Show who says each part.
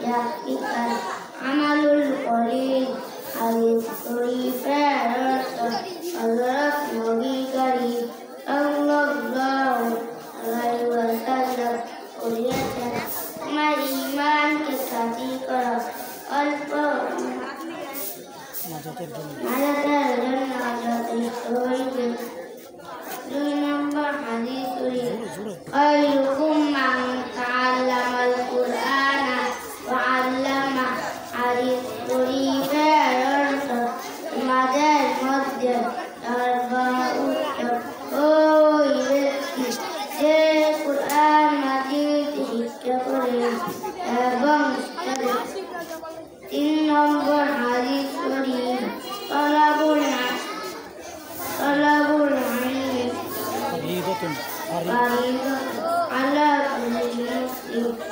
Speaker 1: yakfikal amalul qalil alif rifaat Hazrat Nabi Karim sallallahu alaihi wasallam beliau iman kita dikira Majater number hadis khairukum man ta'allama al-Qur'ana wa 'allama hadis মাঝের মধ্যে যে কুরআন মাজিদ শিক্ষা করে এবং 3 নম্বর হাদিস শরীফ তলাবুল ইলম ফরিদাতুন আলা কুল্লি মুসলিম